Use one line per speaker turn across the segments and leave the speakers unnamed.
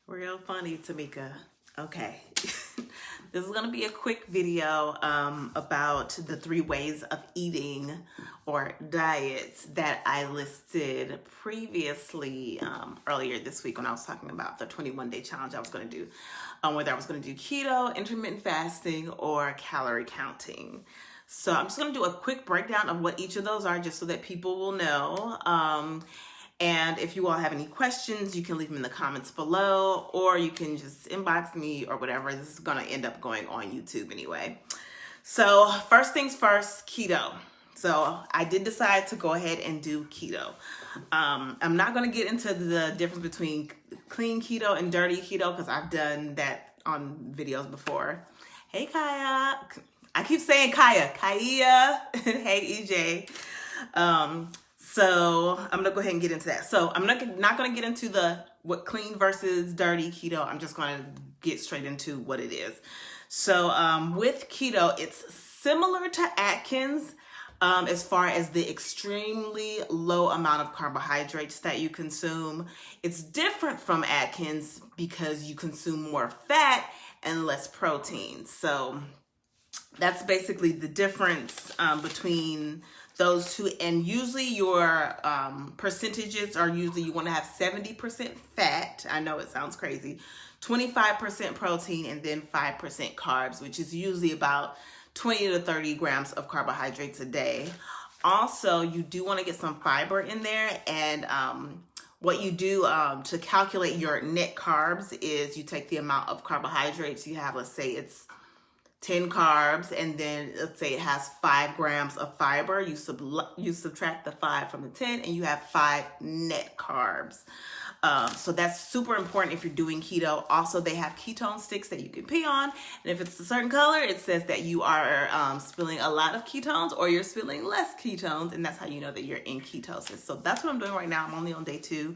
Real funny, Tamika. Okay. This is going to be a quick video about the 3 ways of eating or diets that I listed previously earlier this week when I was talking about the 21-day challenge I was going to do, whether I was going to do keto, intermittent fasting, or calorie counting. So I'm just going to do a quick breakdown of what each of those are just so that people will know. And if you all have any questions, you can leave them in the comments below, or you can just inbox me or whatever. This is going to end up going on YouTube anyway. So first things first, keto. So I did decide to go ahead and do keto. I'm not going to get into the difference between clean keto and dirty keto because I've done that on videos before. Hey, Kaya. I keep saying Kaya. Kaya. Hey, EJ. So I'm gonna go ahead and get into that. So I'm not gonna get into what clean versus dirty keto. I'm just gonna get straight into what it is. So with keto, it's similar to Atkins as far as the extremely low amount of carbohydrates that you consume. It's different from Atkins because you consume more fat and less protein. So that's basically the difference between those two. And usually your percentages are usually you want to have 70% fat. I know it sounds crazy. 25% protein and then 5% carbs, which is usually about 20 to 30 grams of carbohydrates a day. Also, you do want to get some fiber in there. And what you do to calculate your net carbs is you take the amount of carbohydrates you have. Let's say it's 10 carbs, and then let's say it has 5 grams of fiber. You subtract the 5 from the 10 and you have 5 net carbs. So that's super important if you're doing keto. Also, they have ketone sticks that you can pee on, and if it's a certain color, it says that you are spilling a lot of ketones or you're spilling less ketones, and that's how you know that you're in ketosis. So that's what I'm doing right now. I'm only on day 2.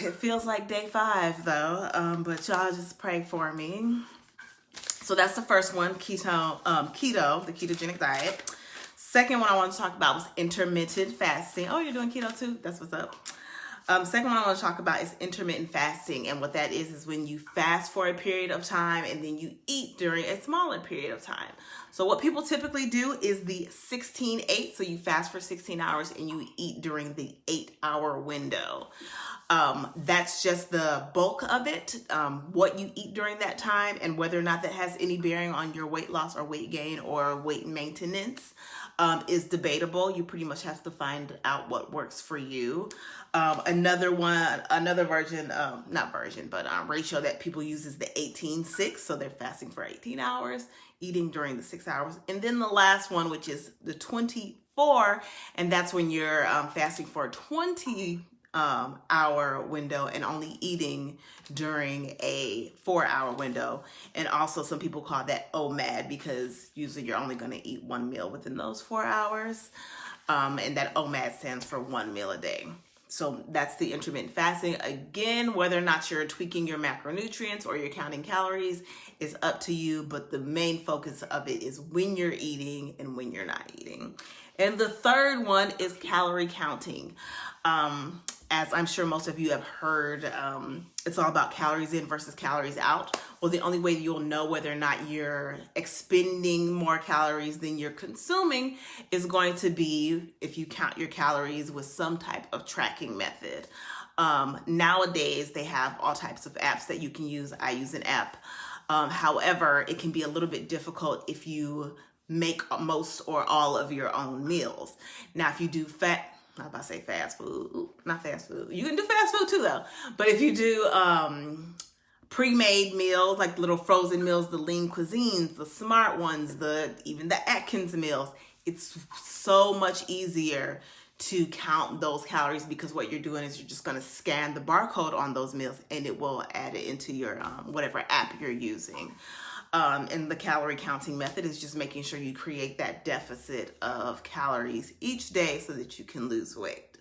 It feels like day 5 though, but y'all just pray for me. So that's the first one, keto, the ketogenic diet. Second one I want to talk about was intermittent fasting. Oh, you're doing keto too? That's what's up. Second one I want to talk about is intermittent fasting. And what that is when you fast for a period of time and then you eat during a smaller period of time. So what people typically do is the 16-8. So you fast for 16 hours and you eat during the 8-hour window. That's just the bulk of it. What you eat during that time and whether or not that has any bearing on your weight loss or weight gain or weight maintenance is debatable. You pretty much have to find out what works for you. Another ratio that people use is the 18-6. So they're fasting for 18 hours, eating during the 6 hours. And then the last one, which is the 24, and that's when you're fasting for a 20-hour window and only eating during a 4-hour window. And also some people call that OMAD because usually you're only going to eat 1 meal within those 4 hours. And that OMAD stands for 1 meal a day. So that's the intermittent fasting. Again, whether or not you're tweaking your macronutrients or you're counting calories is up to you, but the main focus of it is when you're eating and when you're not eating. And the third one is calorie counting. As I'm sure most of you have heard, it's all about calories in versus calories out. Well, the only way you'll know whether or not you're expending more calories than you're consuming is going to be if you count your calories with some type of tracking method. Nowadays, they have all types of apps that you can use. I use an app. However, it can be a little bit difficult if you make most or all of your own meals. Now, if you do I'm about to say fast food. Ooh, not fast food. You can do fast food too, though. But if you do pre-made meals, like little frozen meals, the lean cuisines, the smart ones, even the Atkins meals, it's so much easier to count those calories because what you're doing is you're just going to scan the barcode on those meals and it will add it into your whatever app you're using. And the calorie counting method is just making sure you create that deficit of calories each day so that you can lose weight.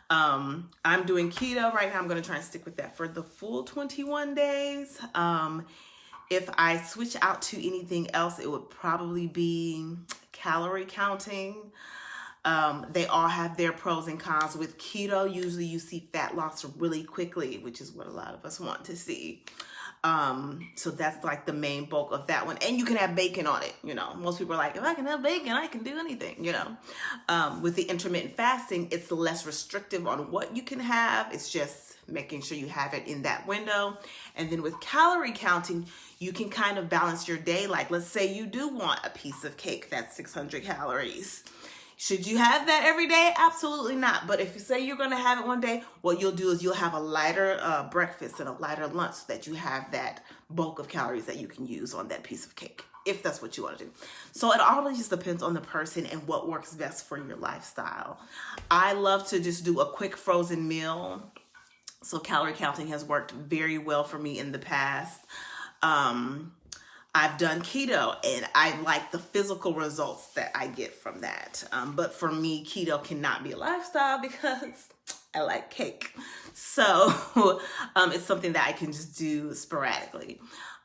I'm doing keto right now. I'm going to try and stick with that for the full 21 days. If I switch out to anything else, it would probably be calorie counting. They all have their pros and cons. With keto, usually you see fat loss really quickly, which is what a lot of us want to see. So that's like the main bulk of that one. And you can have bacon on it. You know, most people are like, if I can have bacon, I can do anything, you know. With the intermittent fasting, it's less restrictive on what you can have. It's just making sure you have it in that window. And then with calorie counting, you can kind of balance your day. Like, let's say you do want a piece of cake that's 600 calories. Should you have that every day? Absolutely not. But if you say you're going to have it one day, what you'll do is you'll have a lighter breakfast and a lighter lunch so that you have that bulk of calories that you can use on that piece of cake, if that's what you want to do. So it all just depends on the person and what works best for your lifestyle. I love to just do a quick frozen meal. So calorie counting has worked very well for me in the past. I've done keto and I like the physical results that I get from that. But for me, keto cannot be a lifestyle because I like cake. So it's something that I can just do sporadically.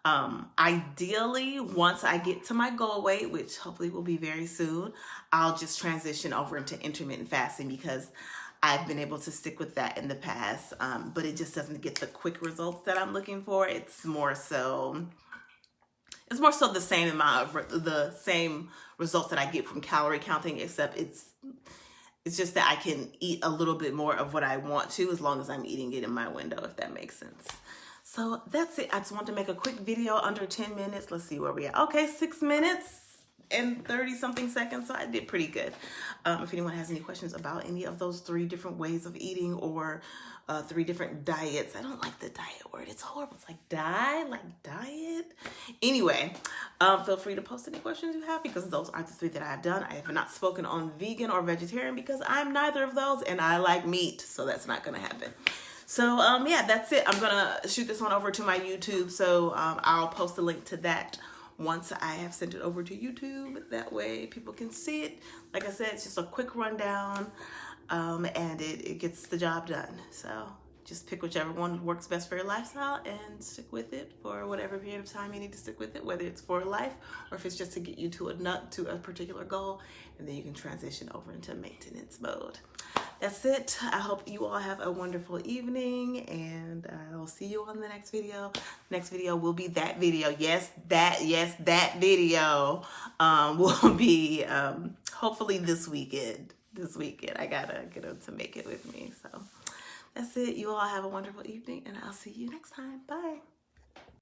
Ideally, once I get to my goal weight, which hopefully will be very soon, I'll just transition over into intermittent fasting because I've been able to stick with that in the past. But it just doesn't get the quick results that I'm looking for. It's more so the same amount of the same results that I get from calorie counting, except it's just that I can eat a little bit more of what I want to as long as I'm eating it in my window, if that makes sense. So that's it. I just wanted to make a quick video under 10 minutes. Let's see where we are. Okay, 6 minutes and 30 something seconds. So I did pretty good. If anyone has any questions about any of those 3 different ways of eating or 3 different diets. I don't like the diet word. It's horrible. It's like diet. Anyway, feel free to post any questions you have because those are the 3 that I have done. I have not spoken on vegan or vegetarian because I'm neither of those and I like meat. So that's not going to happen. So yeah, that's it. I'm going to shoot this one over to my YouTube. So I'll post a link to that once I have sent it over to YouTube. That way people can see it. Like I said, it's just a quick rundown. And it gets the job done. So just pick whichever one works best for your lifestyle and stick with it for whatever period of time you need to stick with it, whether it's for life or if it's just to get you to a particular goal, and then you can transition over into maintenance mode. That's it. I hope you all have a wonderful evening, and I'll see you on the next video. Next video will be that video. Yes, that video will be hopefully this weekend. I gotta get him to make it with me. So that's it. You all have a wonderful evening and I'll see you next time. Bye.